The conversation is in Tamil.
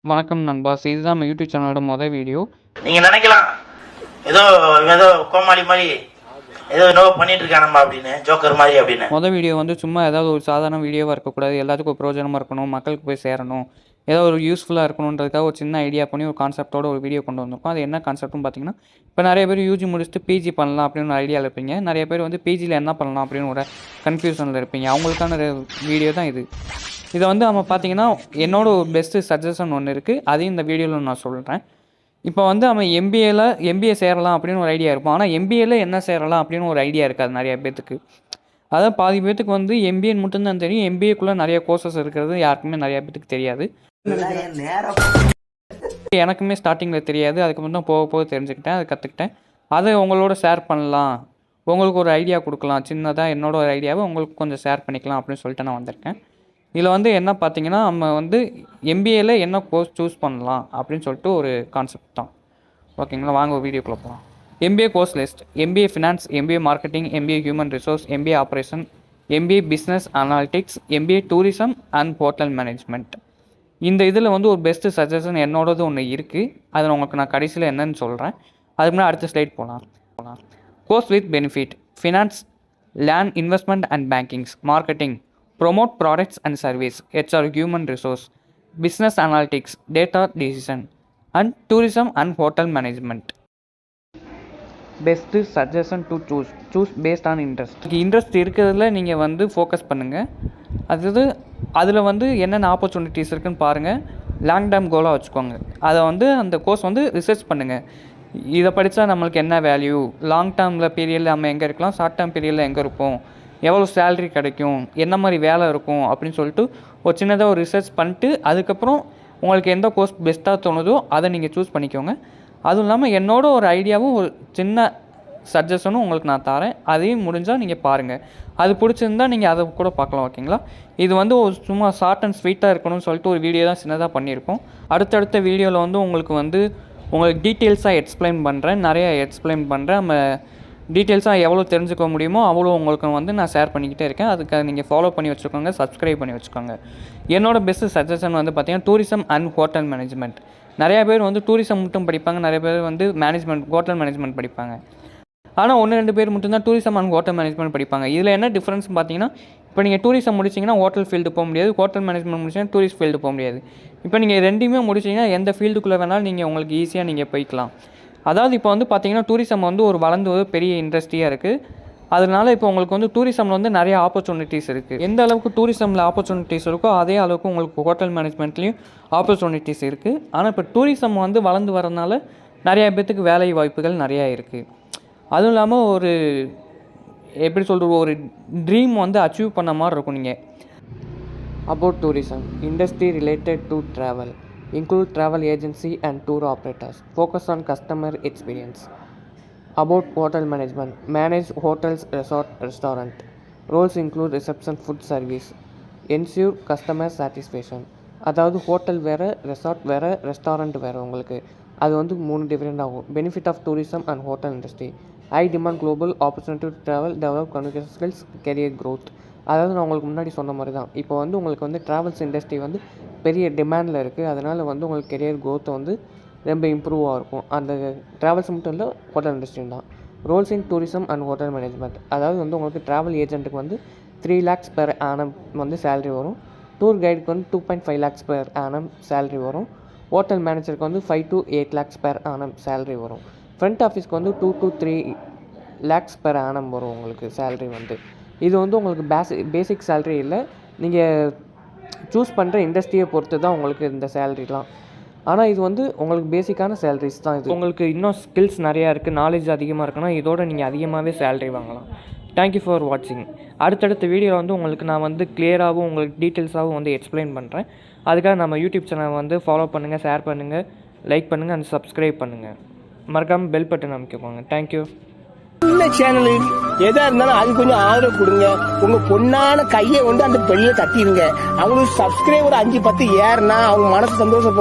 வணக்கம் நண்பாஸ், இதுதான் நம்ம யூடியூப் சேனலோட மொதல் வீடியோ. நீங்கள் நினைக்கலாம் ஏதோ ஏதோ கோமாளி மாதிரி ஏதோ என்னவோ பண்ணிட்டு இருக்கானம்மா அப்படின்னு, ஜோக்கர் மாதிரி அப்படின்னு. மொதல் வீடியோ வந்து சும்மா ஏதாவது ஒரு சாதாரண வீடியோவாக இருக்கக்கூடாது, எல்லாத்துக்கும் ஒரு பிரயோஜனமாக இருக்கணும், மக்களுக்கு போய் சேரணும், ஏதோ ஒரு யூஸ்ஃபுல்லாக இருக்கணுன்றதுக்காக ஒரு சின்ன ஐடியா பண்ணி ஒரு கான்செப்டோட ஒரு வீடியோ கொண்டு வந்திருக்கோம். அது என்ன கான்செப்ட்னு பார்த்தீங்கன்னா, இப்போ நிறைய பேர் யூஜி முடிச்சுட்டு பிஜி பண்ணலாம் அப்படின்னு ஒரு ஐடியாவில் இருப்பீங்க. நிறைய பேர் வந்து பிஜியில் என்ன பண்ணலாம் அப்படின்னு ஒரு கன்ஃபியூஷனில் இருப்பீங்க. அவங்களுக்கான வீடியோ தான் இது. இதை வந்து நம்ம பார்த்தீங்கன்னா என்னோட ஒரு பெஸ்ட்டு சஜஷன் ஒன்று இருக்குது, அதையும் இந்த வீடியோவில் நான் சொல்கிறேன். இப்போ வந்து நம்ம எம்பிஏ சேரலாம் அப்படின்னு ஒரு ஐடியா இருக்கும். ஆனால் எம்பிஏல என்ன சேரலாம் அப்படின்னு ஒரு ஐடியா இருக்காது நிறைய பேர்த்துக்கு. அதான் பாதி பேர்த்துக்கு வந்து எம்பிஏன்னு மட்டும்தான் தெரியும். எம்பிஏக்குள்ளே நிறைய கோர்சஸ் இருக்கிறது யாருக்குமே நிறைய பேர்த்துக்கு தெரியாது. எனக்குமே ஸ்டார்டிங்கில் தெரியாது, அதுக்கப்புறம் தான் போக போக தெரிஞ்சுக்கிட்டேன், அதை கற்றுக்கிட்டேன். அதை உங்களோட ஷேர் பண்ணலாம், உங்களுக்கு ஒரு ஐடியா கொடுக்கலாம், சின்னதாக என்னோட ஒரு ஐடியாவை உங்களுக்கு கொஞ்சம் ஷேர் பண்ணிக்கலாம் அப்படின்னு சொல்லிட்டு நான் வந்திருக்கேன். இதில் வந்து என்ன பார்த்தீங்கன்னா, நம்ம வந்து எம்பிஏல என்ன கோர்ஸ் சூஸ் பண்ணலாம் அப்படின்னு சொல்லிட்டு ஒரு கான்செப்ட் தான். ஓகேங்களா, வாங்க வீடியோக்குள்ளே போகலாம். MBA course list: MBA finance, MBA marketing, MBA human resource, MBA operation, MBA business analytics, MBA tourism and hotel management. இந்த இதில் வந்து ஒரு பெஸ்ட்டு சஜஷன் என்னோடது ஒன்று இருக்குது, அதை உங்களுக்கு நான் கடைசியில் என்னன்னு சொல்கிறேன். அதுக்கு முன்னாடி அடுத்த ஸ்லைட் போகலாம். Course with benefit: finance, land investment and bankings, marketing, promote products and service, HR human resource, business analytics, data decision, and tourism and hotel management. Best suggestion to choose based on interest. Interest இருக்கிறதுல நீங்கள் வந்து ஃபோக்கஸ் பண்ணுங்கள். அதில் வந்து என்னென்ன ஆப்பர்ச்சுனிட்டிஸ் இருக்குதுன்னு பாருங்கள். லாங் டேர்ம் கோலாக வச்சுக்கோங்க. அதை வந்து அந்த கோர்ஸ் வந்து ரிசர்ச் பண்ணுங்கள். இதை படித்தா நம்மளுக்கு என்ன வேல்யூ, லாங் டேர்மில் பீரியடில் நம்ம எங்கே இருக்கலாம், ஷார்ட் டேர்ம் பீரியடில் எங்கே இருப்போம், எவ்வளோ சேல்ரி கிடைக்கும், என்ன மாதிரி வேலை இருக்கும் அப்படின்னு சொல்லிட்டு ஒரு சின்னதாக ஒரு ரிசர்ச் பண்ணிட்டு அதுக்கப்புறம் உங்களுக்கு எந்த கோர்ஸ் பெஸ்ட்டாக தோணுதோ அதை நீங்கள் சூஸ் பண்ணிக்கோங்க. அதுவும் இல்லாமல் என்னோட ஒரு ஐடியாவும் ஒரு சின்ன சஜஷனும் உங்களுக்கு நான் தரேன், அதையும் முடிஞ்சால் நீங்கள் பாருங்கள். அது பிடிச்சிருந்தால் நீங்கள் அதை கூட பார்க்கலாம். ஓகேங்களா, இது வந்து ஒரு சும்மா ஷார்ட் அண்ட் ஸ்வீட்டாக இருக்கணும்னு சொல்லிட்டு ஒரு வீடியோ தான் சின்னதாக பண்ணியிருக்கோம். அடுத்தடுத்த வீடியோவில் வந்து உங்களுக்கு டீட்டெயில்ஸாக எக்ஸ்பிளைன் பண்ணுறேன், நிறைய எக்ஸ்பிளைன் பண்ணுறேன். நம்ம டீட்டெயில்ஸாக எவ்வளோ தெரிஞ்சுக்க முடியுமோ அவ்வளோ உங்களுக்கு வந்து நான் ஷேர் பண்ணிக்கிட்டே இருக்கேன். அதுக்காக நீங்கள் ஃபாலோ பண்ணி வச்சுக்கோங்க, சப்ஸ்கிரைப் பண்ணி வச்சுக்கோங்க. என்னோடய பெஸ்ட்டு சஜஷன் வந்து பார்த்திங்கன்னா டூரிசம் அண்ட் ஹோட்டல் மேனேஜ்மெண்ட். நிறையா பேர் வந்து டூரிசம் மட்டும் படிப்பாங்க, நிறைய பேர் வந்து ஹோட்டல் மேனேஜ்மெண்ட் படிப்பாங்க. ஆனால் 1-2 பேர் மட்டும்தான் டூரிசம் அண்ட் ஹோட்டல் மேனேஜ்மெண்ட் படிப்பாங்க. இதில் என்ன டிஃப்ரென்ஸ் பார்த்தீங்கன்னா, இப்போ நீங்கள் டூரிசம் முடிச்சிங்கன்னா ஹோட்டல் ஃபீல்டு போக முடியாது, ஹோட்டல் மேனேஜ்மெண்ட் முடிச்சிங்கன்னா டூரிஸ்ட் ஃபீல்டு போக முடியாது. இப்போ நீங்கள் ரெண்டுமே முடிச்சிங்கன்னா எந்த ஃபீல்டுக்குள்ளே வேணாலும் நீங்கள் உங்களுக்கு ஈஸியாக நீங்கள் போய்க்கலாம். அதாவது இப்போ வந்து பார்த்தீங்கன்னா டூரிசம் வந்து ஒரு வளர்ந்து பெரிய இண்டஸ்ட்ரியாக இருக்குது. அதனால இப்போ உங்களுக்கு வந்து டூரிசமில் வந்து நிறைய ஆப்பர்ச்சுனிட்டிஸ் இருக்குது. எந்த அளவுக்கு டூரிசமில் ஆப்பர்ச்சுனிட்டிஸ் இருக்கோ அதே அளவுக்கு உங்களுக்கு ஹோட்டல் மேனேஜ்மெண்ட்லேயும் ஆப்பர்ச்சுனிட்டிஸ் இருக்குது. ஆனால் இப்போ டூரிசம் வந்து வளர்ந்து வரதுனால நிறையா பேர்த்துக்கு வேலை வாய்ப்புகள் நிறையா இருக்குது. அதுவும் இல்லாமல் ஒரு எப்படி சொல்கிறது, ஒரு ட்ரீம் வந்து அச்சீவ் பண்ண மாதிரி இருக்கும். நீங்கள் about tourism industry related to travel include travel agency and tour operators, focus on customer experience. About hotel management, manage hotels, restaurant. Roles include reception, food service, ensure customer satisfaction. அதாவது ஹோட்டல் வேறு, ரெசார்ட் வேறு, ரெஸ்டாரண்ட் வேறு. உங்களுக்கு அது வந்து 3 டிஃப்ரெண்ட் ஆகும். Benefit of tourism and hotel industry: high demand, global opportunity to travel, develop communication skills, career growth. அதாவது நான் உங்களுக்கு முன்னாடி சொன்ன மாதிரி தான், இப்போ வந்து உங்களுக்கு வந்து ட்ராவல்ஸ் இண்டஸ்ட்ரி வந்து பெரிய டிமாண்டில் இருக்குது. அதனால் வந்து உங்களுக்கு கெரியர் க்ரோத்தை வந்து ரொம்ப இம்ப்ரூவாக இருக்கும். அந்த ட்ராவல்ஸ் மட்டும் இல்லை, ஹோட்டல் இண்டஸ்ட்ரி தான். Roles in tourism and hotel management: அதாவது வந்து உங்களுக்கு ட்ராவல் ஏஜென்ட்டுக்கு வந்து 3 lakhs per annum வந்து சேலரி வரும். டூர் கைடுக்கு வந்து 2.5 lakhs per annum சேலரி வரும். ஹோட்டல் மேனேஜருக்கு வந்து 5 to 8 lakhs per annum salary வரும். ஃப்ரண்ட் ஆஃபீஸ்க்கு வந்து 2 to 3 lakhs per annum வரும் உங்களுக்கு சேலரி வந்து. இது வந்து உங்களுக்கு பேசிக் சேலரி இல்லை, நீங்கள் சூஸ் பண்ணுற இண்டஸ்ட்ரியை பொறுத்து தான் உங்களுக்கு இந்த சேலரிலாம். ஆனால் இது வந்து உங்களுக்கு பேசிக்கான சேலரிஸ் தான். இது உங்களுக்கு இன்னும் ஸ்கில்ஸ் நிறையா இருக்குது, நாலேஜ் அதிகமாக இருக்குன்னா இதோட நீங்கள் அதிகமாகவே சேலரி வாங்கலாம். தேங்க்யூ ஃபார் வாட்சிங். அடுத்தடுத்த வீடியோவில் வந்து உங்களுக்கு நான் வந்து கிளியராகவும் உங்களுக்கு டீட்டெயில்ஸாகவும் வந்து எக்ஸ்பிளைன் பண்ணுறேன். அதுக்காக நம்ம யூடியூப் சேனல் வந்து ஃபாலோ பண்ணுங்கள், ஷேர் பண்ணுங்கள், லைக் பண்ணுங்கள் அண்ட் சப்ஸ்கிரைப் பண்ணுங்கள். மறக்காமல் பெல் பட்டன் அமைக்கோங்க. தேங்க்யூ. சின்ன சேனலு எதா இருந்தாலும் அது கொஞ்சம் ஆதரவு கொடுங்க. உங்க பொண்ணான கையை கொண்டு அந்த பெல்ல தட்டிடுங்க. அவங்களுக்கு சப்ஸ்கிரைபர் 5-10 ஏறுனா அவங்க மனசு சந்தோஷப்படும்.